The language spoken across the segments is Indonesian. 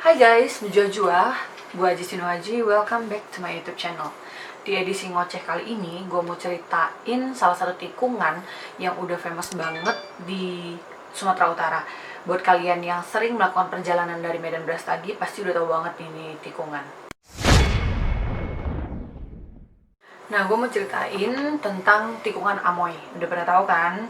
Hai guys, Jua, gue Aji Sinuaji, welcome back to my YouTube channel. Di edisi ngoceh kali ini, gue mau ceritain salah satu tikungan yang udah famous banget di Sumatera Utara. Buat kalian yang sering melakukan perjalanan dari Medan Brastagi, pasti udah tahu banget ini tikungan. Nah, gue mau ceritain tentang tikungan Amoy. Udah pernah tahu kan?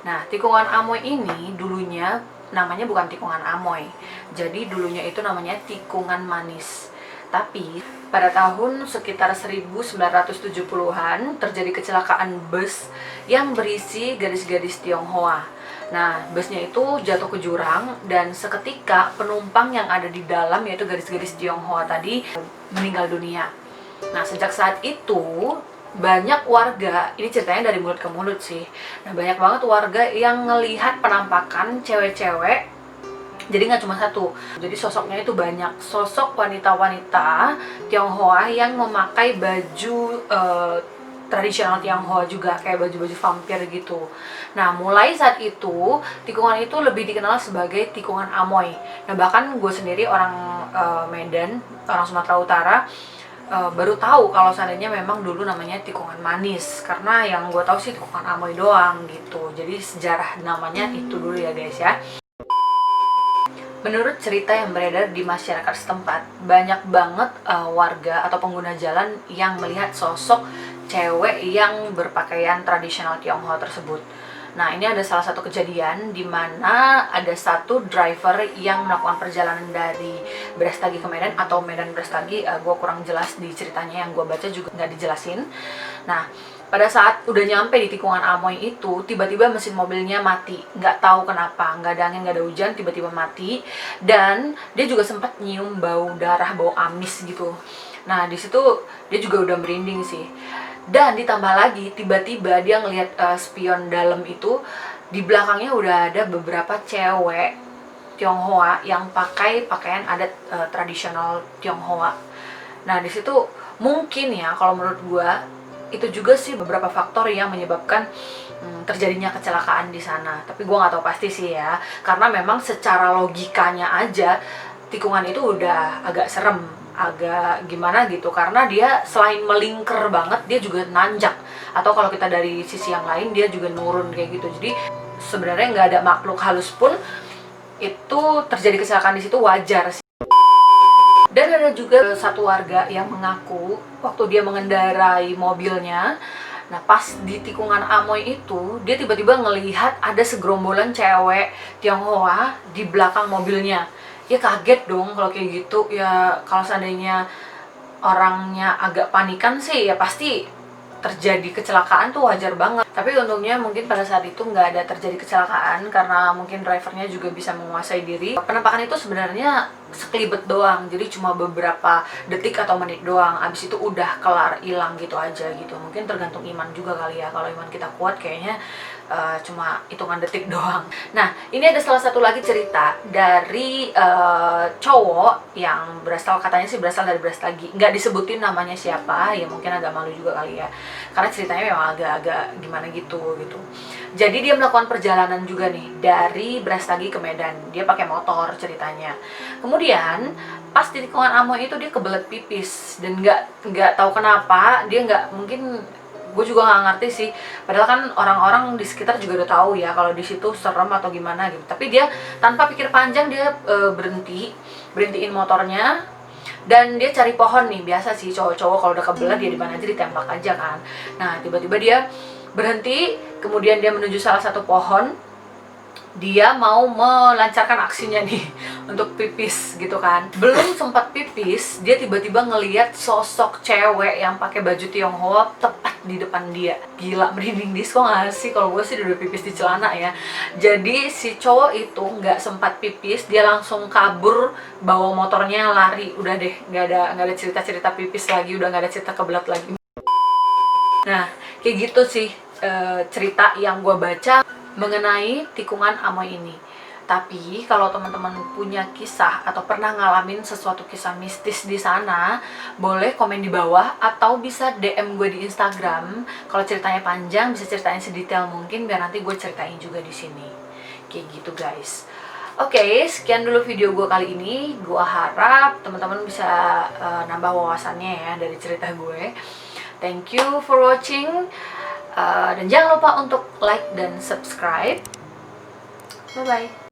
Nah, tikungan Amoy ini dulunya namanya bukan tikungan Amoy. Jadi dulunya itu namanya tikungan Manis. Tapi pada tahun sekitar 1970-an terjadi kecelakaan bus yang berisi gadis-gadis Tionghoa. Nah, busnya itu jatuh ke jurang dan seketika penumpang yang ada di dalam, yaitu gadis-gadis Tionghoa tadi, meninggal dunia. Nah, sejak saat itu banyak warga, ini ceritanya dari mulut ke mulut sih. Nah, banyak banget warga yang ngelihat penampakan cewek-cewek. Jadi nggak cuma satu. Jadi sosoknya itu banyak. Sosok wanita-wanita Tionghoa yang memakai baju tradisional Tionghoa juga, kayak baju-baju vampir gitu. Nah, mulai saat itu tikungan itu lebih dikenal sebagai tikungan Amoy. Nah, bahkan gue sendiri orang Medan, orang Sumatera Utara, baru tahu kalau seandainya memang dulu namanya tikungan Manis, karena yang gue tahu sih tikungan Amoy doang gitu. Jadi sejarah namanya itu dulu ya guys ya. Menurut cerita yang beredar di masyarakat setempat, banyak banget warga atau pengguna jalan yang melihat sosok cewek yang berpakaian tradisional Tionghoa tersebut. Nah, ini ada salah satu kejadian di mana ada satu driver yang melakukan perjalanan dari Brastagi ke Medan atau Medan Brastagi. Gue kurang jelas di ceritanya, yang gue baca juga nggak dijelasin. Nah, pada saat udah nyampe di tikungan Amoy itu, tiba-tiba mesin mobilnya mati. Nggak tahu kenapa, nggak ada angin, nggak ada hujan, tiba-tiba mati. Dan dia juga sempat nyium bau darah, bau amis gitu. Nah, di situ dia juga udah merinding sih. Dan ditambah lagi, tiba-tiba dia ngelihat spion dalam itu, di belakangnya udah ada beberapa cewek Tionghoa yang pakai pakaian adat tradisional Tionghoa. Nah, di situ mungkin ya, kalau menurut gua itu juga sih beberapa faktor yang menyebabkan terjadinya kecelakaan di sana. Tapi gua nggak tahu pasti sih ya, karena memang secara logikanya aja tikungan itu udah agak serem, agak gimana gitu, karena dia selain melingkar banget, dia juga nanjak, atau kalau kita dari sisi yang lain dia juga nurun kayak gitu. Jadi sebenarnya nggak ada makhluk halus pun itu terjadi kecelakaan di situ wajar sih. Dan ada juga satu warga yang mengaku waktu dia mengendarai mobilnya, nah pas di tikungan Amoy itu, dia tiba-tiba ngelihat ada segerombolan cewek Tionghoa di belakang mobilnya. Ya kaget dong kalau kayak gitu. Ya kalau seandainya orangnya agak panikan sih, ya pasti terjadi kecelakaan tuh wajar banget. Tapi untungnya mungkin pada saat itu nggak ada terjadi kecelakaan, karena mungkin drivernya juga bisa menguasai diri. Penampakan itu sebenarnya sekelibet doang, jadi cuma beberapa detik atau menit doang, abis itu udah kelar, hilang gitu aja gitu. Mungkin tergantung iman juga kali ya, kalau iman kita kuat kayaknya cuma hitungan detik doang. Nah, ini ada salah satu lagi cerita dari cowok yang katanya sih berasal dari Brastagi. Nggak disebutin namanya siapa, ya mungkin agak malu juga kali ya, karena ceritanya memang agak-agak gimana gitu. Jadi dia melakukan perjalanan juga nih dari Brastagi ke Medan. Dia pakai motor ceritanya. Kemudian pas di tikungan Amoy itu dia kebelet pipis, dan nggak tahu kenapa dia nggak, mungkin gue juga nggak ngerti sih, padahal kan orang-orang di sekitar juga udah tahu ya kalau di situ serem atau gimana gitu. Tapi dia tanpa pikir panjang, dia berhentiin motornya, dan dia cari pohon nih. Biasa sih cowok-cowok kalau udah kebelet dia di mana aja ditembak aja kan. Nah, tiba-tiba dia berhenti, kemudian dia menuju salah satu pohon. Dia mau melancarkan aksinya nih untuk pipis gitu kan. Belum sempat pipis, dia tiba-tiba ngelihat sosok cewek yang pakai baju Tionghoa tepat di depan dia. Gila, merinding disco nggak sih? Kalau gue sih udah pipis di celana ya. Jadi si cowok itu nggak sempat pipis, dia langsung kabur, bawa motornya, lari. Udah deh, nggak ada cerita-cerita pipis lagi, udah nggak ada cerita kebelat lagi. Nah, kayak gitu sih cerita yang gue baca mengenai tikungan Amoy ini. Tapi kalau teman-teman punya kisah atau pernah ngalamin sesuatu kisah mistis di sana, boleh komen di bawah atau bisa DM gue di Instagram. Kalau ceritanya panjang, bisa ceritain sedetail mungkin biar nanti gue ceritain juga di sini. Kayak gitu guys. Oke, sekian dulu video gue kali ini. Gue harap teman-teman bisa nambah wawasannya ya dari cerita gue. Thank you for watching. Dan jangan lupa untuk like dan subscribe. Bye-bye.